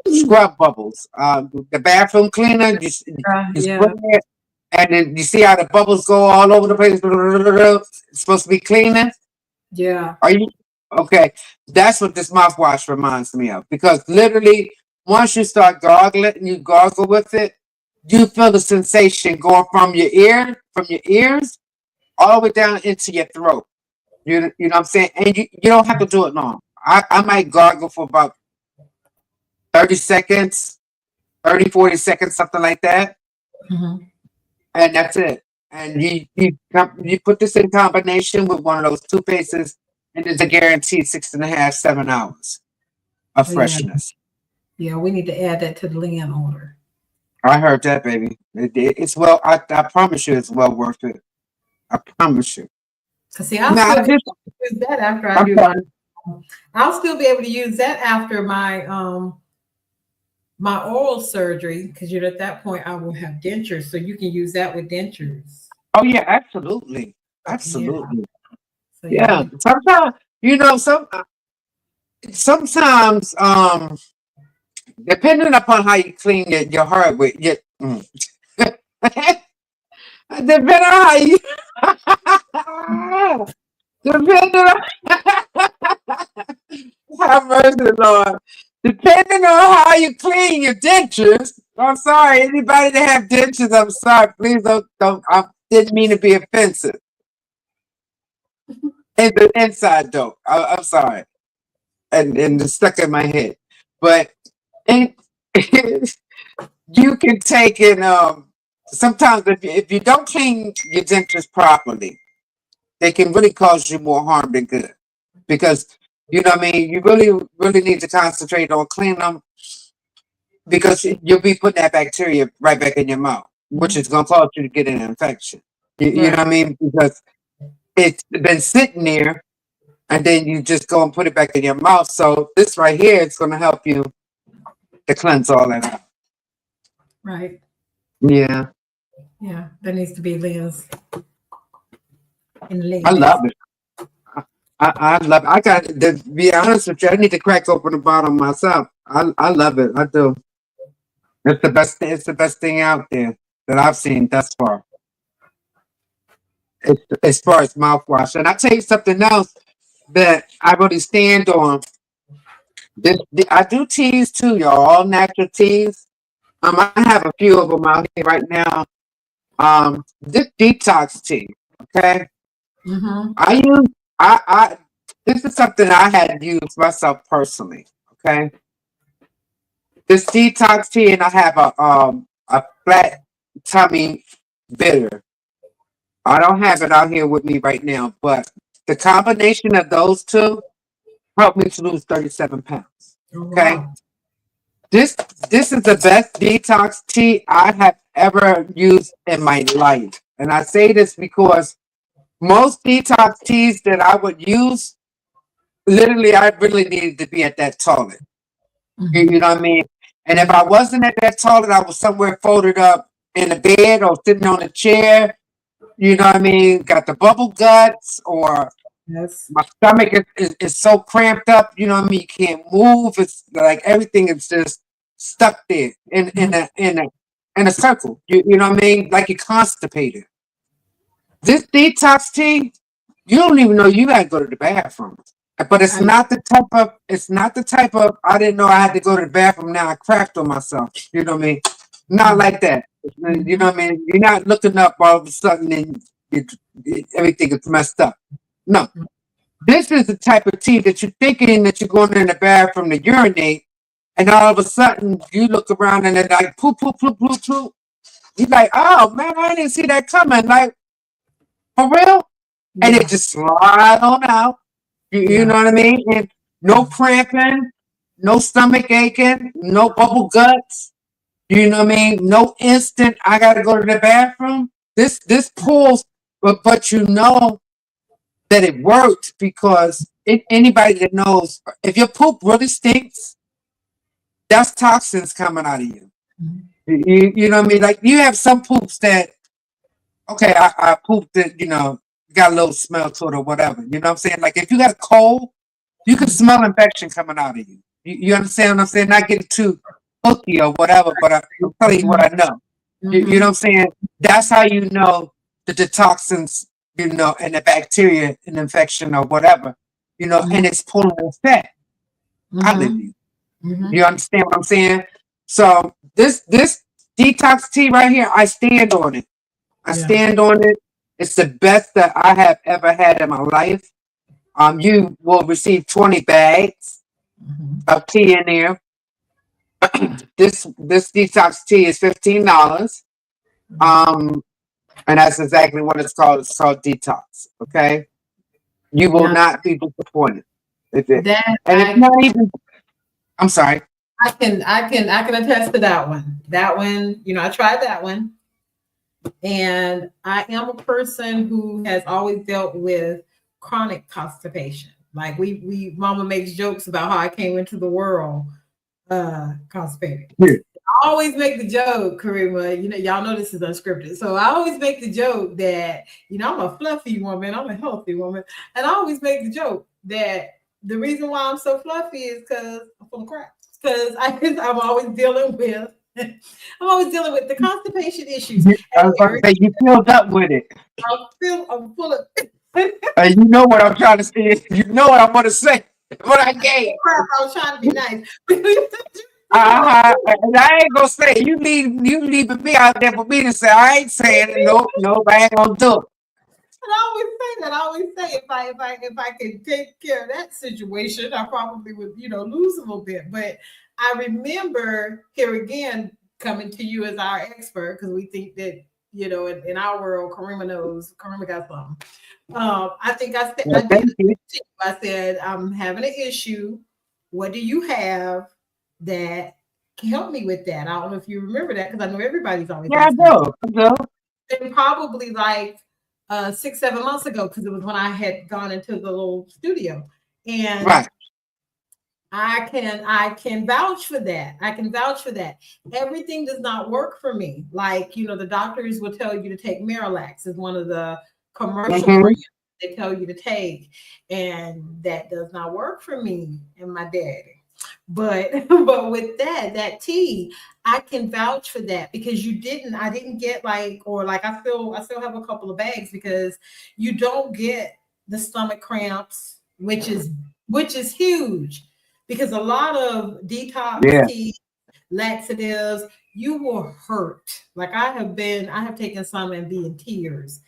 scrub bubbles. The bathroom cleaner, you spray Yeah. it, and then you see how the bubbles go all over the place. It's supposed to be cleaning. Yeah. Are you okay? That's what this mouthwash reminds me of. Because literally, once you start gargling and you gargle with it, you feel the sensation going from your ears, all the way down into your throat. You know what I'm saying? And you don't have to do it long. I might gargle for about 30 seconds, 30, 40 seconds, something like that. Mhm. And that's it. And you put this in combination with one of those toothpastes, and it's a guaranteed 6.5, 7 hours of Yeah. freshness. Yeah. We need to add that to the Lynn order. I heard that, baby. It's well. I promise you, it's well worth it. I promise you. Cause see, Now, I just, use that after I I'm do sorry. I'll still be able to use that after my oral surgery, because at that point I will have dentures, so you can use that with dentures. Oh yeah, absolutely, Yeah. absolutely. So yeah, Yeah. Sometimes sometimes, depending upon how you clean your heart with your, depending on how you, depending on, have mercy, Lord. Depending on how you clean your dentures, I'm sorry. Anybody that have dentures, I'm sorry. Please don't. I didn't mean to be offensive. And the inside though, I'm sorry, and it's stuck in my head. But and you can take and sometimes if you don't clean your dentures properly, they can really cause you more harm than good. Because you know what I mean, you really need to concentrate on cleaning them because you'll be putting that bacteria right back in your mouth, which is gonna cause you to get an infection. You know what I mean? Because it's been sitting there and then you just go and put it back in your mouth. So this right here is gonna help you to cleanse all that out. Right. Yeah. Yeah. That needs to be Lynn's. I love it. I love it. I got to be honest with you, I need to crack open the bottle myself. I love it. I do. It's the best it's the best thing out there that I've seen thus far. As far as mouthwash. And I tell you something else that I really stand on. I do teas too, y'all, all natural teas. I have a few of them out here right now. This detox tea, okay? Mm-hmm. I this is something I had used myself personally, okay? This detox tea, and I have a flat tummy bitter. I don't have it out here with me right now, but the combination of those two helped me to lose 37 pounds. Oh, Okay. wow. This is the best detox tea I have ever used in my life. And I say this because most detox teas that I would use, literally, I really needed to be at that toilet. You know what I mean? And if I wasn't at that toilet, I was somewhere folded up in a bed or sitting on a chair. You know what I mean? Got the bubble guts, or Yes. my stomach is so cramped up. You know what I mean? You can't move. It's like everything is just stuck there in a circle. You know what I mean? Like you're constipated. This detox tea, you don't even know you gotta go to the bathroom. But it's not the type of I didn't know I had to go to the bathroom, now I cracked on myself. You know what I mean? Not like that. You know what I mean? You're not looking up all of a sudden and everything is messed up. No. This is the type of tea that you're thinking that you're going in the bathroom to urinate, and all of a sudden you look around and it's like poop, poop, poop, poop, poop. You're like, oh man, I didn't see that coming. Like, for real? And it just slide on out. You know what I mean? And no cramping, no stomach aching, no bubble guts. You know what I mean? No instant, I gotta go to the bathroom. This pulls, but you know that it works because anybody that knows, if your poop really stinks, that's toxins coming out of you. You know what I mean? Like you have some poops that, okay, I pooped it, got a little smell to it or whatever. You know what I'm saying? Like if you got a cold, you can smell infection coming out of you. You understand what I'm saying? Not getting too hooky or whatever, but I'm telling you what I know. You know what I'm saying? That's how you know the toxins, and the bacteria and infection or whatever, and it's pulling effect out of you. You understand what I'm saying? So this detox tea right here, I stand on it. I stand on it. It's the best that I have ever had in my life. You will receive 20 bags of tea in there. This detox tea is $15. And that's exactly what it's called. It's called detox. Okay, you will not be disappointed. It's not even. I'm sorry. I can attest to that one. That one, I tried that one. And I am a person who has always dealt with chronic constipation. Like mama makes jokes about how I came into the world constipated. I always make the joke, Karimah, y'all know this is unscripted. So I always make the joke that, I'm a fluffy woman, I'm a healthy woman. And I always make the joke that the reason why I'm so fluffy is because I'm full of crap. Because I'm always dealing with the constipation issues. I And was about to say you filled up with it. I'm full of You know what I'm trying to say. You know what I'm gonna say. What I gave. crap. I was trying to be nice. And I ain't gonna say you leaving me out there for me to say. I ain't saying it. Nope, nope, I ain't gonna do it. And I always say that. I always say if I could take care of that situation, I probably would, lose a little bit. But I remember here again coming to you as our expert because we think that in our world, Karimah knows. Karimah got something. I think I said Well, thank you. I said I'm having an issue. What do you have that can help me with that? I don't know if you remember that because I know everybody's always Yeah, I asking. do. I do. And probably like 6-7 months ago because it was when I had gone into the little studio, and Right. I can vouch for that. I can vouch for that. Everything does not work for me. Like the doctors will tell you to take Miralax is one of the commercial Mhm. brands they tell you to take, and that does not work for me and my daddy. But but with that tea, I can vouch for that because I didn't get I still have a couple of bags because you don't get the stomach cramps, which is huge because a lot of detox Yeah. tea, laxatives, you will hurt. Like I have taken some and be in tears.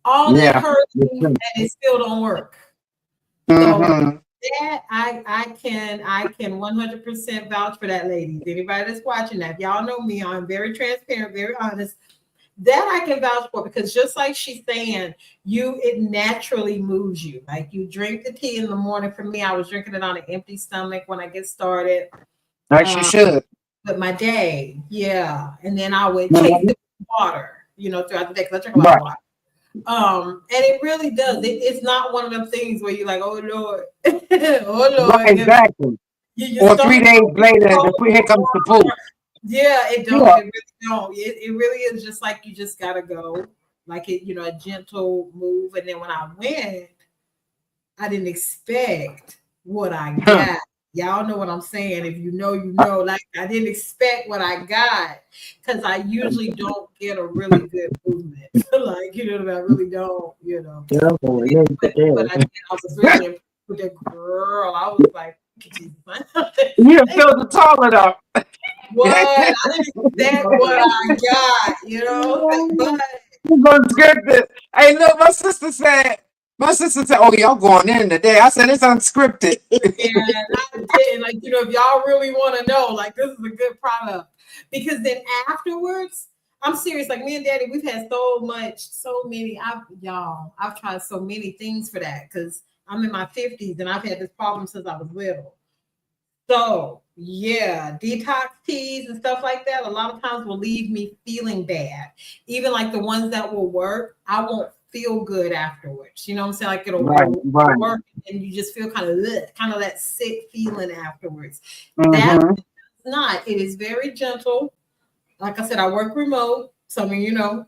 All that Yeah. hurting and it still don't work. So Mm-hmm. that I can 100% vouch for that, ladies. Anybody that's watching that, if y'all know me, I'm very transparent, very honest. That I can vouch for because just like she's saying, it naturally moves you. Like you drink the tea in the morning. For me, I was drinking it on an empty stomach when I get started. Like she Um, should. but my day, yeah, and then I would chase Mhm. it with water, throughout the day because I drink a lot of Right. water. And it really does. It's not one of them things where you're like, oh Lord, oh Right. Lord, Exactly. your Or 3 stomach days don't get later, cold. here comes the poop. Yeah, it don't. Yeah. It really don't. It really is just like you just gotta go, like a gentle move. And then when I went, I didn't expect what I got. Y'all know what I'm saying. If you know, you know. Like I didn't expect what I got because I usually don't get a really good movement. Like I really don't. Yeah, boy, yeah, But I did. I was really impressed with the girl. I was like, you feel the taller though. what? I didn't expect what I got. But You gonna script it. Hey, look, my sister said, oh, y'all going in today. I said, it's unscripted. and I didn't if y'all really want to know, like this is a good product because then afterwards, I'm serious. Like me and Daddy, we've had so many. I've tried so many things for that because I'm in my 50s and I've had this problem since I was little. So yeah, detox teas and stuff like that. A lot of times will leave me feeling bad. Even like the ones that will work, I won't feel good afterwards. You know what I'm saying? Like Right, it'll right. work and you just feel kind of that sick feeling afterwards. That Mm-hmm. is not. It is very gentle. Like I said, I work remote. So I mean, I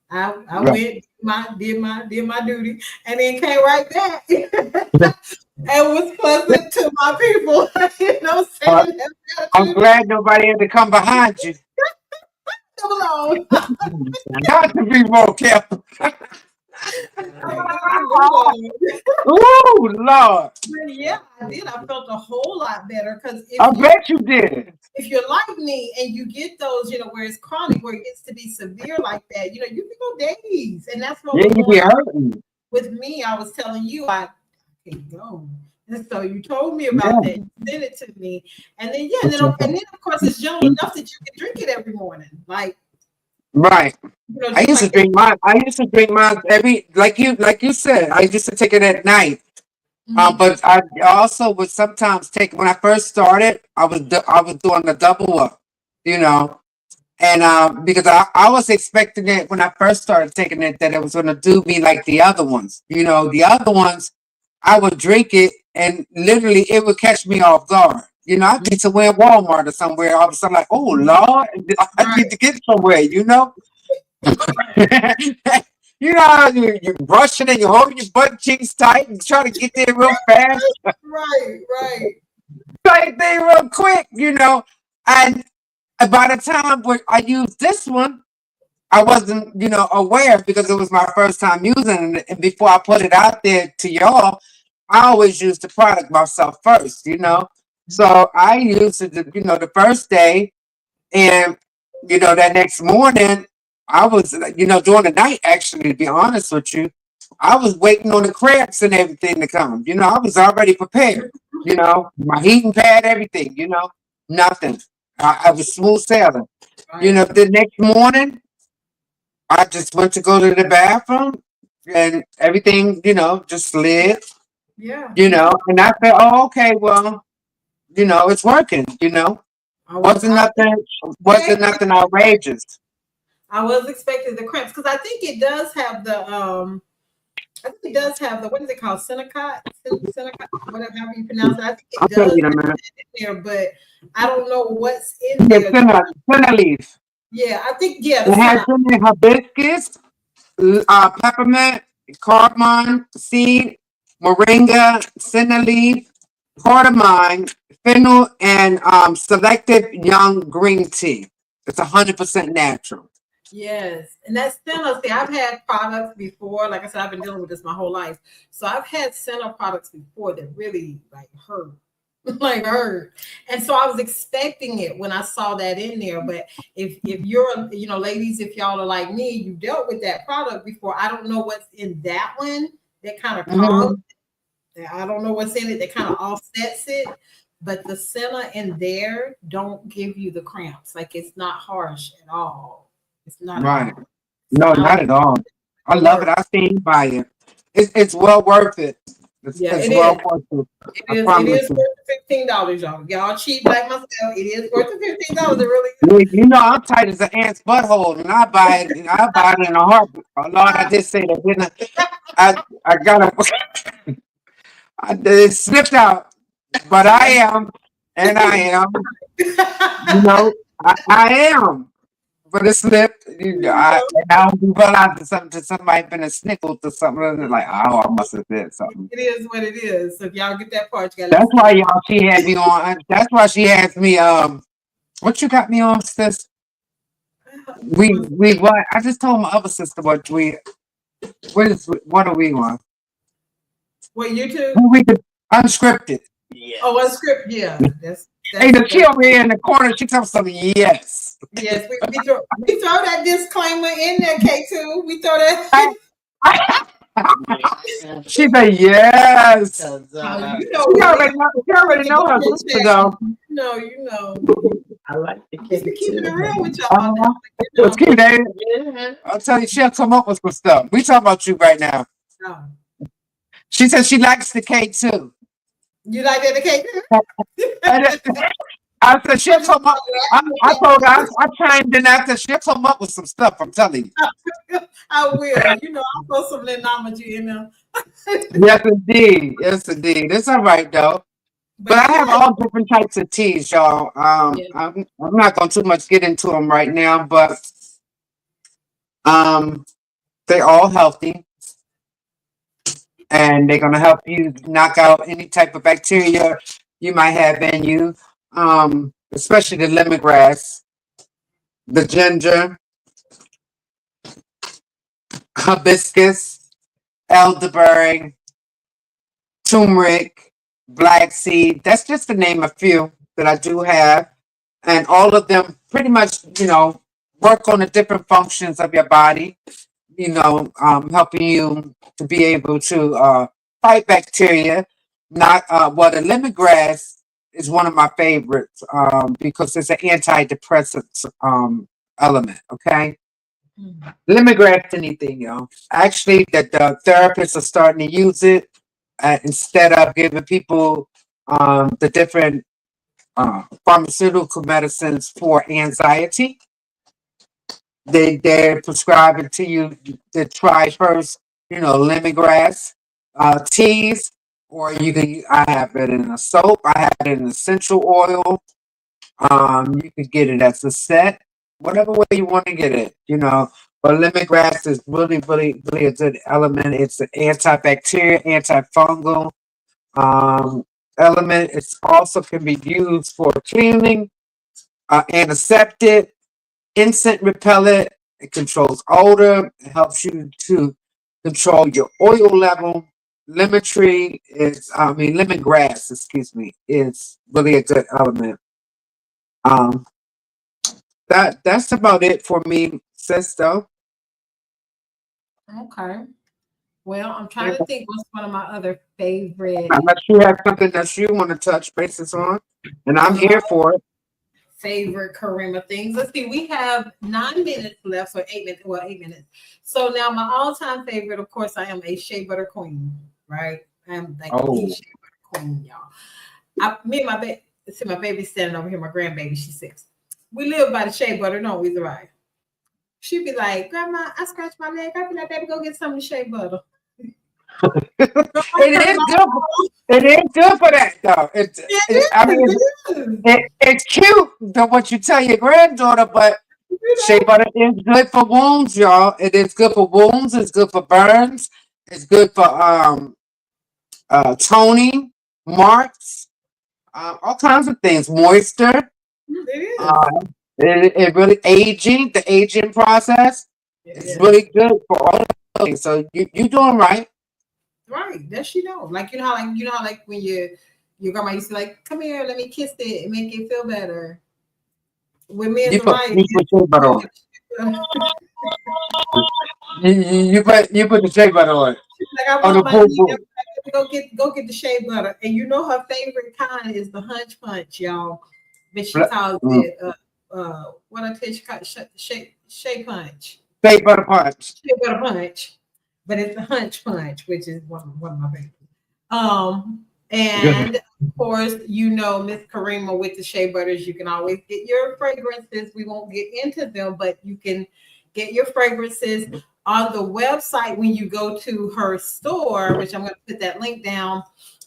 Right. went did my duty and then came right back. And was pleasant to my people, Uh, saying that I'm gratitude glad nobody had to come behind you. come along. Got to be more careful. Ooh, Lord. But yeah, I did. I felt a whole lot better because I bet you did. if you're like me and you get those, where it's chronic, where it gets to be severe like that, you can go days, and that's what Yeah, was you going be on hurting. with me. I was telling you I can't go. And so you told me Yeah. about that. You sent it to me, and then and then of course it's gentle enough that you can drink it every morning, like Right. I just used to like drink mine. I used to drink mine every like you said. I used to take it at night. Mhm. But I also would sometimes take when I first started. I was doing the double up, you know, and because I was expecting it when I first started taking it that it was going to do me like the other ones. The other ones I would drink it and literally it would catch me off guard. I'd be somewhere in Walmart or somewhere. All of a sudden, like, oh Lord, I Right. need to get somewhere. You know how you're brushing and you're holding your butt cheeks tight and trying to get there real fast. Right, right. Like they real quick, you know. And by the time when I used this one, I wasn't, aware because it was my first time using it. And before I put it out there to y'all, I always use the product myself first. So I used it, the first day, and that next morning, I was, during the night, actually, to be honest with you, I was waiting on the cramps and everything to come. I was already prepared. My heating pad, everything. Nothing. I was smooth sailing. Right. The next morning, I just went to go to the bathroom, and everything, just slid. Yeah. And I said, "Oh, okay, well, it's working." I was Wasn't nothing, wasn't nothing outrageous. I was expecting the cramps because I think it does have the I think it does have the what is it called? Senecot? Senecot, whatever however you pronounce it. I think I'll it tell does you in a have minute. that in there, but I don't know what's in Yeah, there. senna leaf. Yeah, I think the It has Senna. in there hibiscus, peppermint, cardamom seed, moringa, senna leaf, cardamom, fennel, and selective young green tea. It's 100% natural. Yes, and that's Senna. See, I've had products before. Like I said, I've been dealing with this my whole life. So I've had Senna products before that really like hurt, like hurt. And so I was expecting it when I saw that in there. But if you're, ladies, if y'all are like me, you dealt with that product before. I don't know what's in that one that kind of caused. Mhm. I don't know what's in it that kind of offsets it. But the Senna in there don't give you the cramps. Like it's not harsh at all. It's not at Right. all. So No, I not at all. I it love it. works. I stand by it. It's well worth it. Yeah, It's it well is. worth it. It I is. It promise is you. worth the $15, y'all. Y'all cheap like myself. It is worth the $15. It really is. I'm tight as an ant's butthole, and I buy it. And I buy it in a heartbeat. Oh, Lord, I did say that, didn't I got it slipped out, but I am, and I am. You know, I am. But it slipped. And I don't realize it's something to somebody been a sniffle to something. And like, oh, I must have said something. It is what it is. So if y'all get that part, you gotta That's listen to why the y'all she had me on. That's why she asked me. What you got me on, sis? We what? I just told my other sister what we. What are we on? what YouTube. We could unscripted. Oh, unscripted. Yeah, Hey, that's the she over here in the corner. She tells something. Yes. yes. We throw that disclaimer in there, K2. We throw that. She said yes. You know what it is. She already know her sister though. You know. I like the Just cake keeping it too. real with y'all. Uh-huh. You It's know. cute, ain't it? Yeah. I'll tell you, she'll come up with some stuff. We talking about you right now. No. She says she likes the cake too. You like that, And I said she'll come up. I told her I chimed in after she'll come up with some stuff. I'm telling you. I will. I'll throw some Lenomigy in there. Yes, indeed. Yes, indeed. It's all right though. But But I have yeah, all different types of teas, y'all. yeah. I'm not going to too much get into them right now, but um, they're all healthy and they're gonna help you knock out any type of bacteria you might have in you. Especially the lemongrass, the ginger, hibiscus, elderberry, turmeric, black seed. That's just to name a few that I do have. And all of them pretty much, work on the different functions of your body, helping you to be able to fight bacteria. Not well, the lemongrass is one of my favorites because it's an antidepressant element. Okay, Mm. lemongrass, anything, y'all. Actually, that the therapists are starting to use it instead of giving people the different pharmaceutical medicines for anxiety. They're prescribing to you to try first, lemongrass teas, or you can. I have it in a soap. I have it in essential oil. You could get it as a set, whatever way you want to get it. But lemongrass is really, really, really a good element. It's an antibacterial, antifungal um, element. It's also can be used for cleaning, antiseptic, insect repellent. It controls odor. It helps you to control your oil level. Lemon tree is, lemongrass, excuse me, is really a good element. Um, that's about it for me, sis. Though. Okay. Well, I'm trying to think what's one of my other favorite Unless you have something that you want to touch bases on, and I'm one of my here for it. favorite Karimah things. Let's see, we have 9 minutes left, so 8 minutes. Well, 8 minutes. So now my all-time favorite, of course, I am a shea butter queen, right? I'm like the Oh, shea butter queen, y'all. Me and my baby, see my baby standing over here, my grandbaby, she's 6. We live by the shea butter, don't we, right? She'd be like, Grandma, I scratch my leg. I'd be like, baby, go get some of the shea butter. it is good. It is good for that, though. I mean, it's cute to what you tell your granddaughter, but shea butter is good for wounds, y'all. It is good for wounds. It's good for burns. It's good for toning, marks, all kinds of things. Moisture. It is. Uh, it really aging, the aging process. It It's is. really good for all of things. So you doing right. Right. That she know. Like how like when your grandma used to like, come here, let me kiss it and make it feel better. With me and Mariah, You put shea butter on. You put the shea butter on. like I On the want my boo niece, boo. go get the shea butter. And you know her favorite kind is the hunch punch, y'all. But she calls Mm. it what I tell you, she calls it shea punch. Shea butter punch. Shea butter punch. But it's the hunch punch, which is one of my favorites. Goodness. And of course, you know, Miss Karimah with the shea butters, you can always get your fragrances. We won't get into them, but you can get your fragrances on the website when you go to her store, which I'm going to put that link down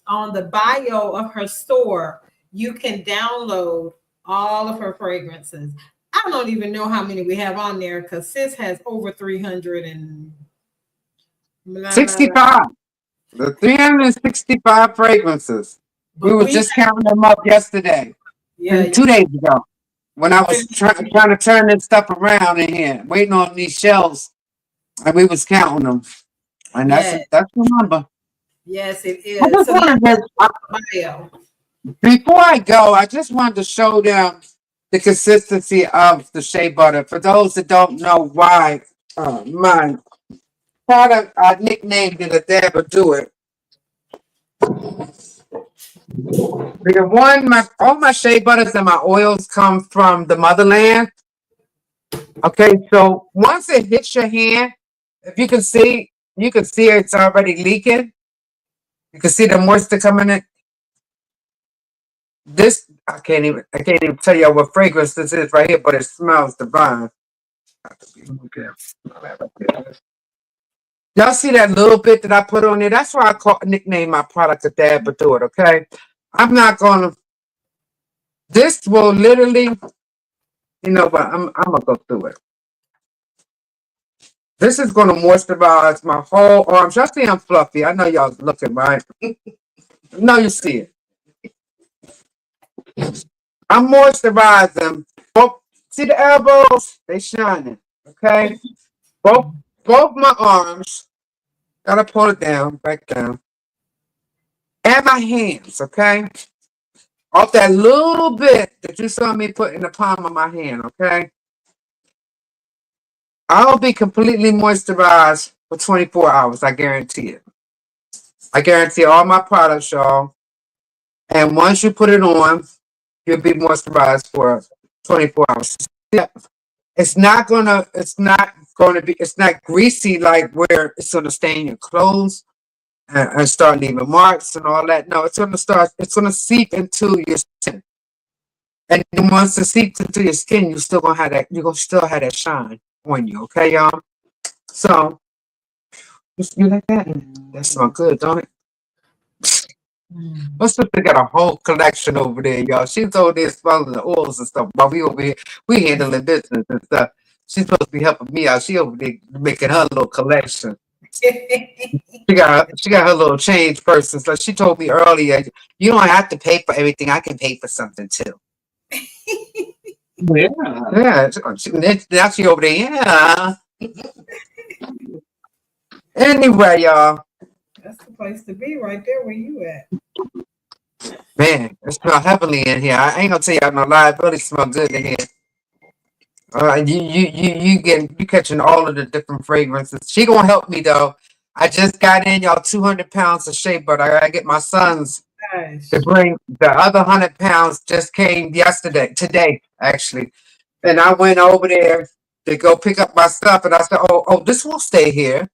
on the bio of her store. You can download all of her fragrances. I don't even know how many we have on there because sis has over 300 and 65. The 365 fragrances. We but were we just counting them up yesterday. yeah, And 2 days ago. When I was trying to turn this stuff around in here, waiting on these shelves, and we was counting them. And that's yeah. that's the number. Yes, it I is. just So yeah, wanted that's to, bio. before I go, I just wanted to show them the consistency of the shea butter. For those that don't know why my product I nicknamed it a dab or do it. Because all my shea butters and my oils come from the motherland. Okay, so once it hits your hand, if you can see it's already leaking. You can see the moisture coming in. This I can't even tell you what fragrance this is right here, but it smells divine. Okay. Y'all see that little bit that I put on there? That's why nickname my product a dab but do it, okay? I'm not gonna this will literally, you know what, I'm gonna go through it. This is gonna moisturize my whole arms. Y'all see I'm fluffy. I know y'all looking, right? No, you see it. I'm moisturizing. Both, see the elbows? They shining. Okay? Both my arms. Gotta pull it down, back down. And my hands, okay? Off that little bit that you saw me put in the palm of my hand, okay? I'll be completely moisturized for 24 hours. I guarantee it. I guarantee all my products, y'all. And once you put it on, you'll be moisturized for 24 hours. Yeah. It's not greasy like where it's gonna stain your clothes and start leaving marks and all that. No, it's gonna seep into your skin. And then once it seeps into your skin, you're gonna still have that shine on you, okay, y'all? So you like that? That smells good, don't it? My sister got a whole collection over there, y'all. She's over there smelling the oils and stuff while we over here, we handling business and stuff. She's supposed to be helping me out. She over there making her little collection. She got her little change person. So she told me earlier, you don't have to pay for everything. I can pay for something too. Yeah. Yeah. Now she over there. Yeah. Anyway, y'all. That's the place to be right there where you at. Man, it smells heavily in here. I ain't gonna tell y'all no lie. It really smells good in here. You catching all of the different fragrances. She gonna help me though. I just got in y'all 200 pounds of shea butter. I gotta get my sons to bring the other 100 pounds. Just came today actually, and I went over there to go pick up my stuff, and I said, oh, this will stay here.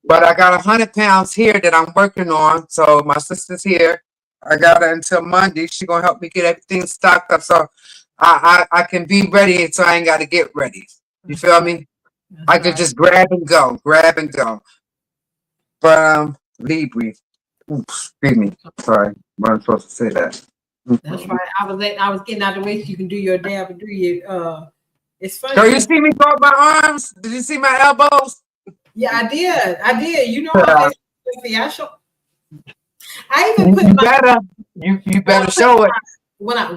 But I got 100 pounds here that I'm working on. So my sister's here. I got her until Monday. She gonna help me get everything stocked up, so I can be ready. So I ain't got to get ready. You feel me? I could just grab and go. But Libri. Oops, excuse me. Sorry, I'm not supposed to say that. That's right. I was getting out of the way so you can do your dab and do your it's funny. So you see me throw up my arms? Did you see my elbows? Yeah, I did. You know how I even put you better show it. When I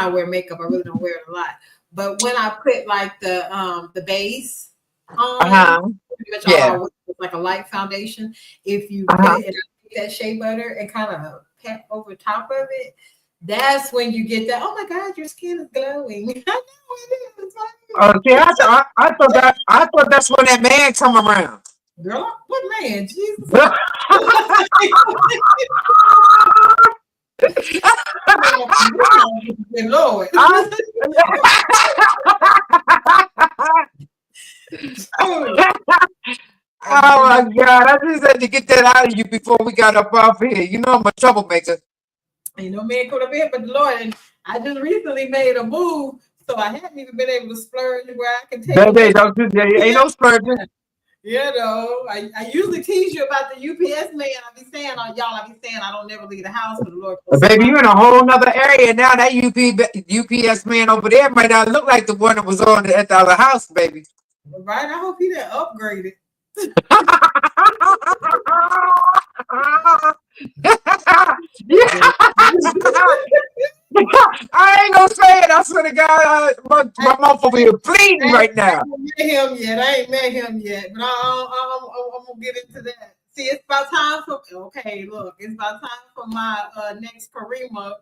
wear makeup, I really don't wear it a lot. But when I put like the base on, pretty much all like a light foundation. If you put that shea butter and kind of pat over top of it, that's when you get that. Oh my God, your skin is glowing. I know it is. Okay, I thought that's when that man come around. Girl, what man? Jesus. Lord. Oh my God! I just had to get that out of you before we got up off here. You know I'm a troublemaker. You know, man could have been, but the Lord, and I just recently made a move, so I haven't even been able to splurge where I can take it. Ain't no splurging. You know, I usually tease you about the UPS man. I be saying I don't never leave the house for the Lord. Baby, you in a whole nother area now. That UPS man over there might not look like the one that was on at the other house, baby. Right? I hope he done upgraded. I ain't gonna say it. I swear to God, my mouth over here bleeding right now. I ain't met him yet, but I'm gonna get into that. See, it's about time for it's about time for my next Karimah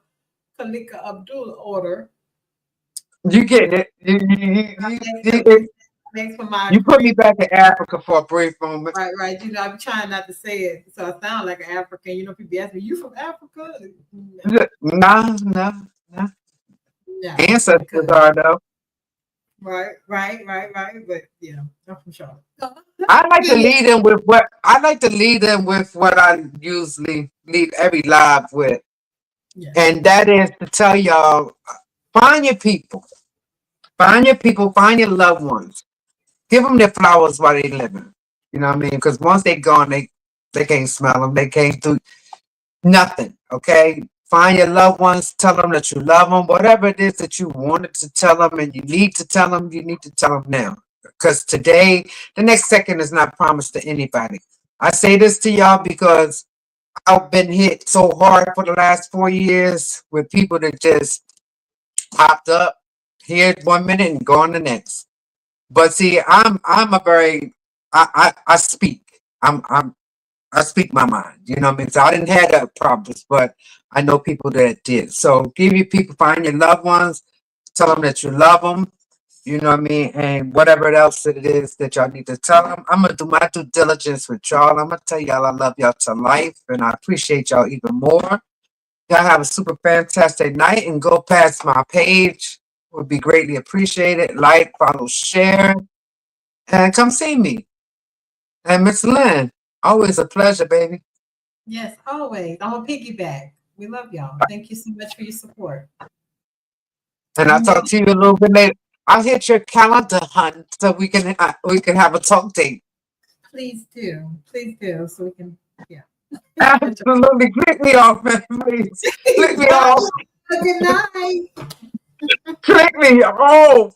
Kalika Abdul order. You getting it? You put me back in Africa for a brief moment. Right. You know, I'm trying not to say it, so I sound like an African. You know, people ask me, "You from Africa?" No. Ancestors are though. Right. But yeah, I'm from Charlotte. I like to lead them with what I usually lead every live with, and that is to tell y'all: find your people, find your loved ones. Give them their flowers while they living. You know what I mean? Because once they gone, they can't smell them. They can't do nothing. Okay? Find your loved ones. Tell them that you love them. Whatever it is that you wanted to tell them and you need to tell them, you need to tell them now. Because today, the next second is not promised to anybody. I say this to y'all because I've been hit so hard for the last 4 years with people that just popped up here 1 minute and gone the next. But see, I speak. I speak my mind. You know what I mean? So I didn't have that problems, but I know people that did. So give your people, find your loved ones, tell them that you love them. You know what I mean? And whatever else it is that y'all need to tell them, I'm gonna do my due diligence with y'all. I'm gonna tell y'all I love y'all to life, and I appreciate y'all even more. Y'all have a super fantastic night, and go past my page. Would be greatly appreciated. Like, follow, share, and come see me. And Miss Lynn, always a pleasure, baby. Yes, always. I'm a piggyback. We love y'all. Thank you so much for your support. And I'll talk to you a little bit later. I'll hit your calendar, hun, so we can have a talk date. Please do, so we can. Yeah. Absolutely, click me off, man. Please, click me off. Good night. Click me. Oh.